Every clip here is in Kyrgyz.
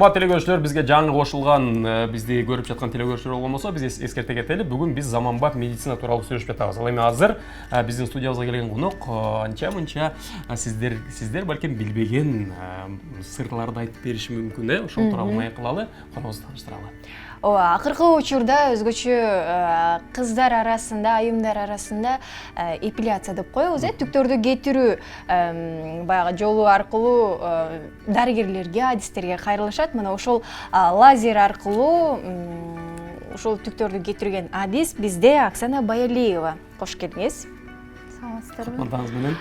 Урматтуу телекөрүүчүлөр, бизге жаңы кошулган, бизди көрүп жаткан телекөрүүчүлөр болмосо, биз эскерте кетели. Бүгүн биз заманбап медицина тууралуу сүйлөшүп жатабыз. Ал эми азыр биздин студиябызга келген конок анча-мынча сиздер балким билбеген сырларды айтып бериши мүмкүн, ошол тууралуу маек кылалы, коногубузду тааныштыралы. Ооба, акыркы учурда өзгөчө кыздар арасында, айымдар арасында эпиляция деп коебуз, түктөрдү кетирүү баягы жолу аркылуу дарыгерлерге, адистерге кайрылышат. Мына ошол лазер аркылуу ошол түктөрдү кетирген адис бизде Оксана Баялиева. Кош келиңиз. Саламатсыздарбы? Кутмандыгыңыз менен.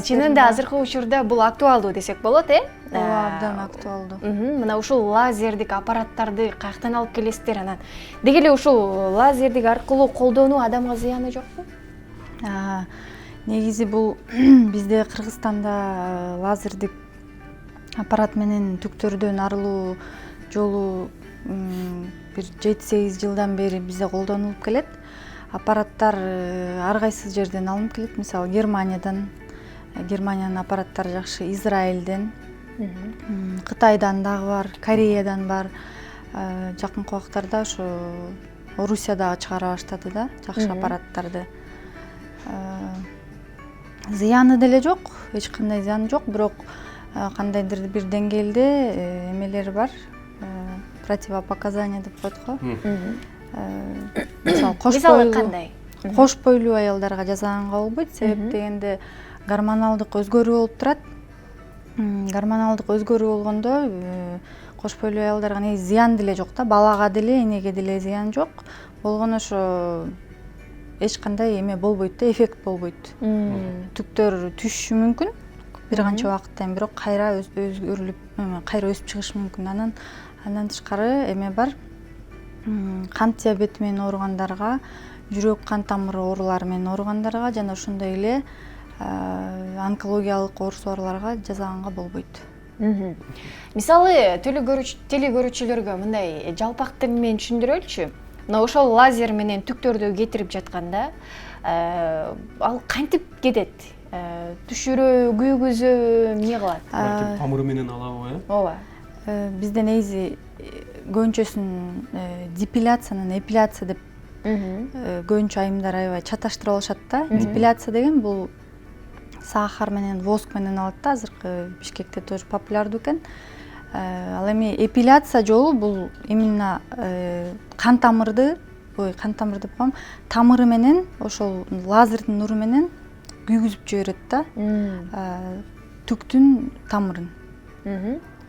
Чынында азыркы учурда бул актуалдуу десек болот, Ооба, абдан актуалдуу. Мына ушул лазердик аппараттарды каяктан алып келесиздер, анан деги эле ушул лазердик аркылуу колдонуу адамга зыяны жокпу? Негизи бул бизде Кыргызстанда лазердик аппарат менен түктөрдөн арылуу жолу бир 7-8 жылдан бери бизде колдонулуп келет. Аппараттар ар кайсы жерден алынып келет. Мисалы Германиянын аппараттары жакшы, Израилден, Кытайдан дагы бар, Кореядан бар. Жакынкы убактарда ошо Орусия дагы чыгара баштады да, жакшы аппараттарды. Зыяны деле жок, эч кандай зыяны жок, бирок кандайдыр бир деңгээлде эмелери бар. Противопоказания деп коет го. Мисалы кандай? Кош бойлуу аялдарга жасаганга болбойт. Себеп дегенде гормоналдык өзгөрүү болуп турат. Гормоналдык өзгөрүү болгондо кош бойлуу аялдарга негизи зыян деле жок да, балага деле, энеге деле зыян жок. Болгону ошо эч кандай эме болбойт да, эффект болбойт. Түктөр түшүшү мүмкүн бир канча убакыттан, бирок кайра өзгөрүлүп, кайра өсүп чыгышы мүмкүн. Андан тышкары эме бар. Кант диабети менен ооругандарга, жүрөк кан тамыры оорулары менен ооругандарга жана ошондой эле онкологиялык ооруларга жасаганга болбойт. Мисалы телекөрүүчүлөргө мындай жалпак тил менен түшүндүрөлүчү. Мына ошол лазер менен түктөрдү кетирип жатканда ал кантип кетет? Түшүрө, күйгүзө, эмне кылат? Тамыры менен алабы, Ооба. Бизде негизи көбүнчөсүн депиляциянын эпиляция деп көбүнчө айымдар аябай чаташтырып алышат да. Депиляция деген бул сахар менен, воск менен алат да, азыркы Бишкекте тоже популярдуу экен. Ал эми эпиляция жолу бул именно кан тамырды деп коем, тамыры менен ошол лазердин нуру менен күйгүзүп жиберет да. Түктүн тамырын.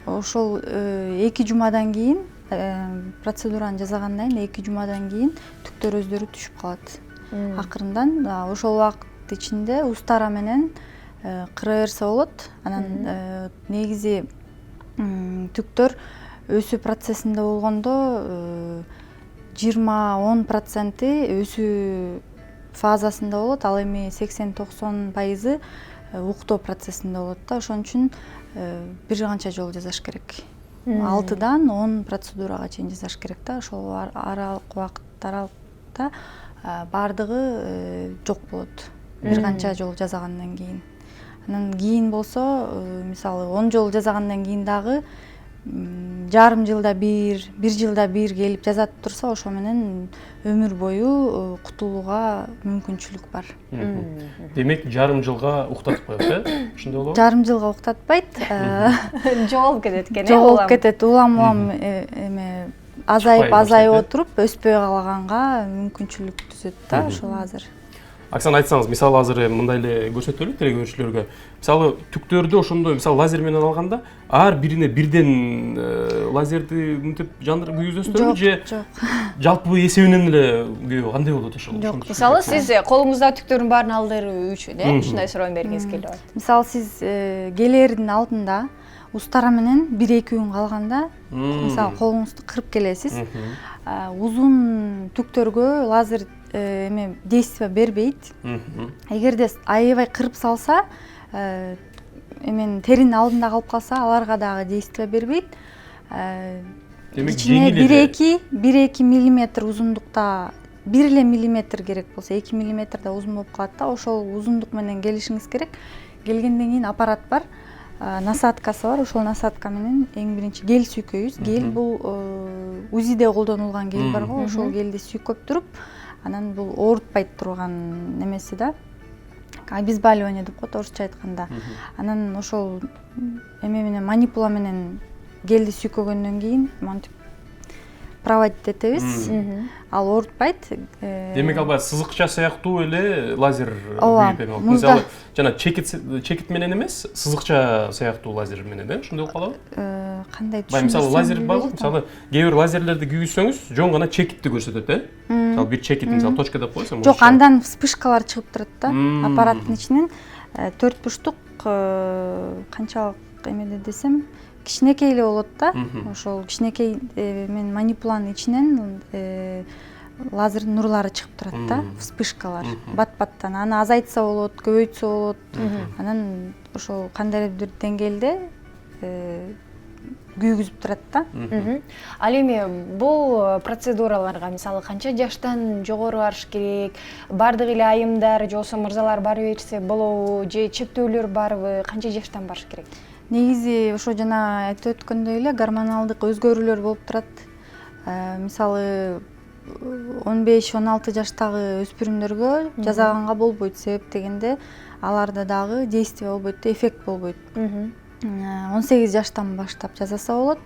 Ошол 2 жумадан кийин, процедураны жасагандан кийин 2 жумадан кийин түктөр өздөрү түшүп калат. Акырындан ошол убакыт ичинде устара менен кыра берсе болот. Анан негизи түктөр өсүү процессинде болгондо 20-10% өсүү фазасында болот, ал эми 80-90% уктоо процессинде болот да. Ошон үчүн бир канча жол жасаш керек. 6-дан 10 процедурага чейин жасаш керек да. Ошол аралыкта бардыгы жок болот. Бир канча жол жасагандан кийин. Анан кийин болсо, мисалы 10 жол жасагандан кийин дагы жарым жылда бир жылда бир келип жасатып турса, ошо менен өмүр бою кутулууга мүмкүнчүлүк бар. Демек, жарым жылга уктатып коет, ошондой болобу? Жарым жылга уктатпайт. Жоголуп кетет экен, Жоголуп кетет, улам эме азайып отуруп, өспөй калганга мүмкүнчүлүк түзөт да, ошол азыр. Оксана, айтсаңыз, мисалы азыр мындай эле көрсөтөлүк телекөрүүчүлөргө. Мисалы түктөрдү ошондой, мисалы лазер менен алганда, ар бирине бирден лазерди мынтип жандырып күйгүзөсүзбү же жалпы эсебинен эле күйөө кандай болот ошол? Жок, мисалы сиз колуңузда түктөрдүн баарын алдыруу үчүн, ушундай суроо бергиңиз келип атат. Мисалы сиз келээрдин алдында устара менен 1-2 күн калганда, мисалы колуңузду кырып келесиз, узун түктөргө лазер действие бербейт. Эгерде аябай кырып салса, теринин алдында калып калса, аларга дагы действие бербейт. Демек, ичине 1-2 миллиметр узундукта, 1 миллиметр керек болсо, 2 миллиметр да узун болуп калат да. Ошол узундук менен келишиңиз керек. Келгенден кийин аппарат бар. насадкасы бар. Ошол насадка менен эң биринчи гель сүйкөйбүз. Гель бул УЗИде колдонулган гель бар го. Ошол гелди сүйкөп туруп, анан бул оорутпайт турган немеси да. Обезболивание деп коет орусча айтканда. Анан ошол эме менен манипула менен гелди сүйкөгөндөн кийин монтип проводить этебиз. Ал оорутпайт. Демек албай сызыкча сыяктуу эле лазер Ооба, күйүп эме болот. музда. Мисалы жана чекит менен эмес, сызыкча сыяктуу лазер менен, ошондой болуп калабы? Кандай Бай мисалы лазер түшүндүрсөм бар, мисалы кээ бир лазерлерди күйгүзсөңүз, жөн гана чекитти көрсөтөт, Мисалы бир чекит, мисалы точка деп койсоң. Жок, андан вспышкалар чыгып турат да. Аппараттын ичинен 4 бурчтук канчалык эмеде десем, кичинекей эле болот да. Ошол кичинекей мен манипуланын ичинен лазердин нурлары чыгып турат да, вспышкалар. Бат-баттан аны азайтса болот, көбөйтсө болот. Анан ошол кандайдыр бир деңгээлде күйгүзүп турат да. Ал эми бул процедураларга мисалы канча жаштан жогору барыш керек? Бардык эле айымдар же болбосо мырзалар бара берсе болобу же чектөөлөр барбы? Канча жаштан барыш керек? Негизи ошо жана айтып өткөндөй эле гормоналдык өзгөрүүлөр болуп турат. Мисалы 15-16 жаштагы өспүрүмдөргө жасаганга болбойт. Себеп дегенде аларда дагы действие болбойт, эффект болбойт. 18 жаштан баштап жасаса болот.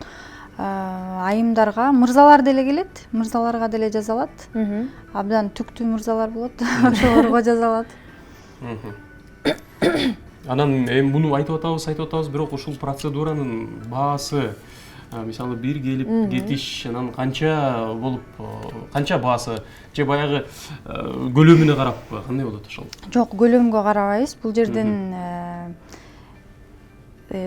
Айымдарга, мырзалар деле келет, мырзаларга деле жасалат. Абдан түктүү мырзалар болот, ошолорго жасалат. Анан эми муну айтып атабыз, бирок ушул процедуранын баасы мисалы бир келип кетиш анан канча болуп, канча баасы же баягы көлөмүнө карап кандай болот ошол? Жок, көлөмгө карабайбыз. Бул жерден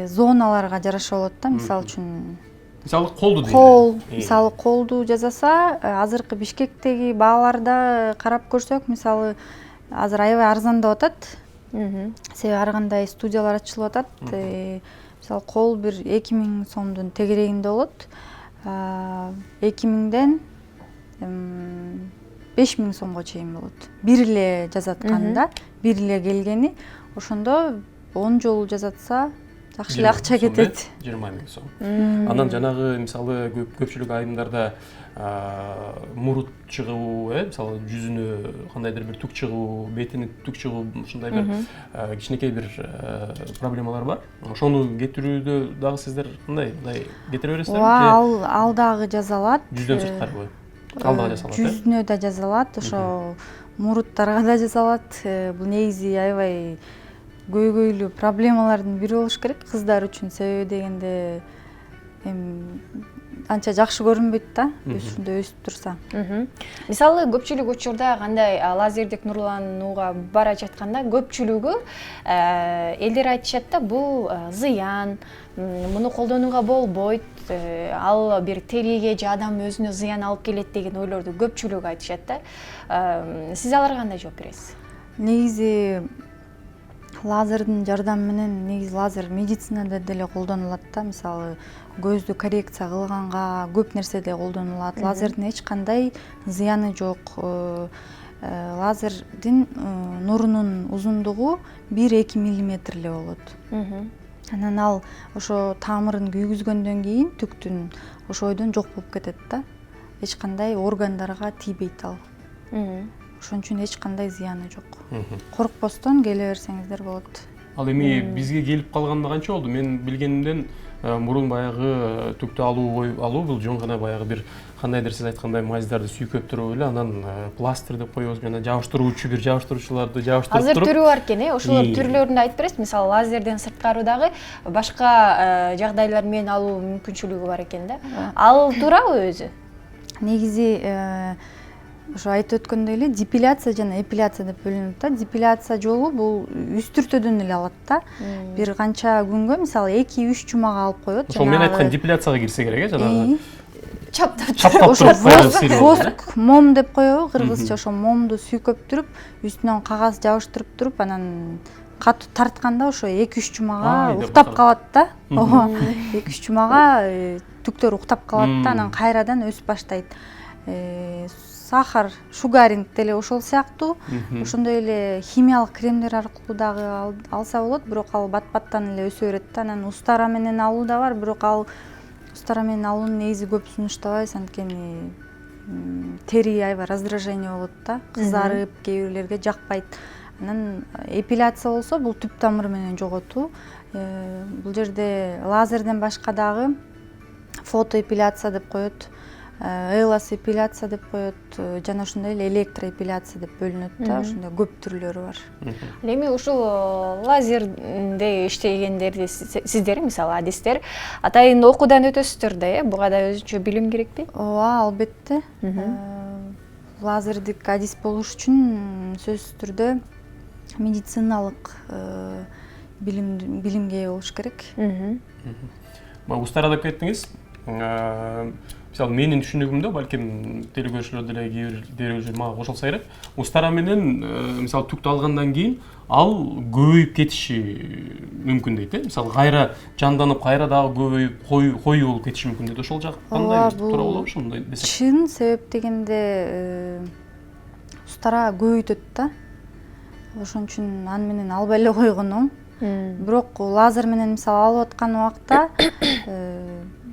зоналарга жараша болот да. Мисалы үчүн мисалы колду дейли. Кол, мисалы колду жасаса, азыркы Бишкектеги бааларда карап көрсөк, мисалы азыр аябай арзандап атат. Себеби ар кандай студиялар ачылып атат. Мисалы кол бир 2000 сомдун тегерегинде болот. 2000ден 5000 сомго чейин болот. Бир эле жасатканда, бир эле келгени, ошондо 10 жолу жасатса жакшы эле акча кетет. 20 000 сом. Анан жанагы мисалы көпчүлүк айымдарда мурут чыгуу, мисалы жүзүнө кандайдыр бир тук чыгуу, бетине тук чыгуу, ушундай бир кичинекей бир проблемалар бар. Ошону кетирүүдө дагы сиздер кандай кетире бересиздерби? Ооба, ал дагы жазалат. Жүздөн сырткарыбы? Ал дагы жасалат. Жүзүнө да жазалат, ошо муруттарга да жазалат. Бул негизи аябай көйгөйлүү проблемалардын бири болуш керек кыздар үчүн. Себеби дегенде анча жакшы көрүнбөйт да, үстүндө өсүп турса. Мисалы көпчүлүк учурда кандай лазердик нурланууга бара жатканда көпчүлүгү элдер айтышат да, бул зыян, муну колдонууга болбойт, ал бир териге же адам өзүнө зыян алып келет деген ойлорду көпчүлүк айтышат да. Сиз аларга кандай жооп бересиз? Негизи лазердин жардамы менен, негизи лазер медицинада деле колдонулат да. Мисалы көздү коррекция кылганга көп нерседе колдонулат. Лазердин эч кандай зыяны жок. Лазердин нурунун узундугу 1-2 мм эле болот. Анан ал ошо тамырын күйгүзгөндөн кийин түктүн ошойдон жок болуп кетет да. Эч кандай органдарга тийбейт ал. Ошон үчүн эч кандай зыяны жок. Коркпостон келе берсеңиздер болот. Ал эми бизге келип калганда канча болду? Мен билгенимден мурун баягы түктү алуу бул жөн гана баягы бир кандайдыр сиз айткандай маздарды сүйкөп туруп эле анан пластыр деп коебуз, жана жабыштыруучуларды жабыштырып Азыр туруп. түрү бар экен, ошолор түрлөрүндү айтып бересиз? Мисалы лазерден сырткарыдагы башка жагдайлар менен алуу мүмкүнчүлүгү бар экен да. Ал туурабы өзү? Негизи ошо айтып өткөндөй эле депиляция жана эпиляция деп бөлүнөт да. Депиляция жолу бул үстүртөдөн эле алат да. Бир канча күнгө, мисалы 2-3 жумага алып коет. Ошол мен айткан депиляцияга кирсе керек, жанагы Чаптап ошо воск мом деп коебу кыргызча, ошо момду сүйкөп туруп, үстүнөн кагаз жабыштырып туруп, анан катуу тартканда ошо 2-3 жумага уктап калат да. Ооба, 2-3 жумага түктөр уктап калат да, анан кайрадан өсүп баштайт. сахар, шугаринг деле ошол сыяктуу. Ошондой эле химиялык кремдер аркылуу дагы алса болот, бирок ал бат-баттан эле өсө берет да. Анан устара менен алуу да бар, бирок ал устара менен алуунун негизи көп сунуштабайбыз, анткени тери аябай раздражение болот да, кызарып, кээ бирлерге жакпайт. Анан эпиляция болсо бул түп тамыры менен жоготуу. Бул жерде лазерден башка дагы фотоэпиляция деп коет, элас эпиляция деп коет, жана ошондой эле электроэпиляция деп бөлүнөт да, ошондой көп түрлөрү бар. Эми ушул лазерде иштегендерди сиздер, мисалы адистер, атайын окуудан өтөсүздөр да, буга да өзүнчө билим керекпи? Ооба, албетте. Лазердик адис болуш үчүн сөзсүз түрдө медициналык билимге ээ болуш керек. Устара деп кеттиңиз. Мисалы менин түшүнүгүмдө, балким телекөрүүчүлөр деле кээ бир мага кошулса керек. Устара менен мисалы түктү алгандан кийин ал көбөйүп кетиши мүмкүн дейт. Мисалы кайра жанданып, кайра дагы көбөйүп, коюу болуп кетиши мүмкүн дейт. Ошол жак кандай туура болобу ошондой десек? Чын, себеп дегенде устара көбөйтөт да. Ошон үчүн аны менен албай эле койгон оң. Бирок лазер менен мисалы алып аткан убакта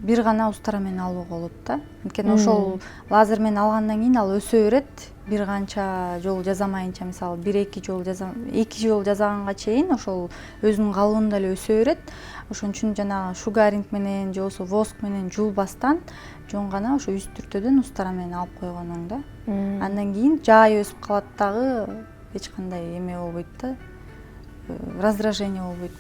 бир гана устара менен алууга болот да. Анткени ошол лазер менен алгандан кийин ал өсө берет. Бир канча жолу жасамайынча, мисалы 1-2 жолу жасаганга чейин ошол өзүнүн калыбында эле өсө берет. Ошон үчүн жанагы шугаринг менен же болбосо воск менен жуулбастан жөн гана ошо үстүртөдөн устара менен алып койгон оң да. Андан кийин жай өсүп калат дагы, эч кандай эме болбойт да. Раздражение болбойт.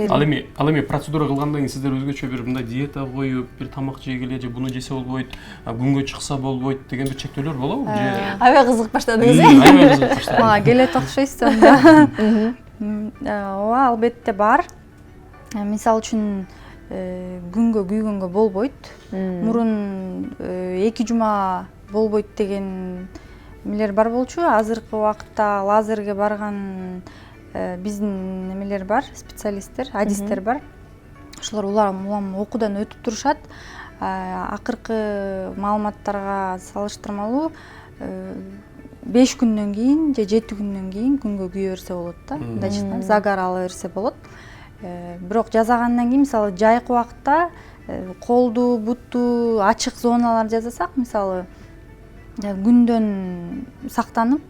Ал эми процедура кылгандан кийин сиздер өзгөчө бир мындай диета коюп, бир тамак жегиле же буну жесе болбойт, күнгө чыкса болбойт деген бир чектөөлөр болобу? Аябай кызыгып баштадыңыз, Аябай кызыгып баштадым. Мага келет окшойсуз анда. Ооба, албетте бар. Мисалы үчүн күнгө күйгөнгө болбойт. Мурун 2 жума болбойт деген эмелер бар болчу. Азыркы убакытта лазерге барган биздин немелер бар, специалисттер, адистер бар. Ошолор улам окуудан өтүп турушат. Акыркы маалыматтарга салыштырмалуу 5 күндөн кийин же 7 күндөн кийин күнгө күйө берсе болот да. Мындайча загар ала берсе болот. Бирок жасагандан кийин мисалы жайкы убакытта колду, бутту ачык зоналар жасасак, мисалы күндөн сактанып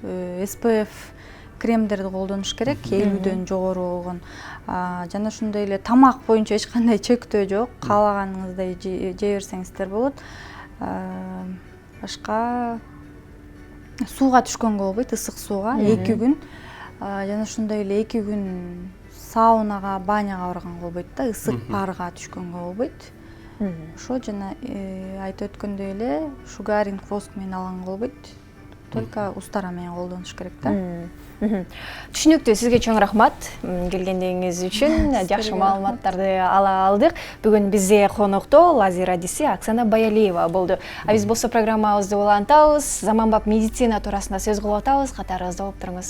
SPF кремдерди колдонуш керек, 50дөн жогору болгон. Жана ошондой эле тамак боюнча эч кандай чектөө жок, каалаганыңыздай жей берсеңиздер болот. Башка сууга түшкөнгө болбойт, ысык сууга 2 күн. Жана ошондой эле 2 күн саунага, баняга барганга болбойт да, ысык парга түшкөнгө болбойт. Ошо жана айтып өткөндөй эле шугаринг, воск менен алганга болбойт. Только устара менен колдонуш керек да. Түшүнүктүү, сизге чоң рахмат келгендигиңиз үчүн. Жакшы маалыматтарды ала алдык. Бүгүн бизде конокто лазер адиси Оксана Баялиева болду. Биз болсо программабызды улантабыз, заманбап медицина туурасында сөз кылып атабыз. Катарыбызда болуп туруңуз.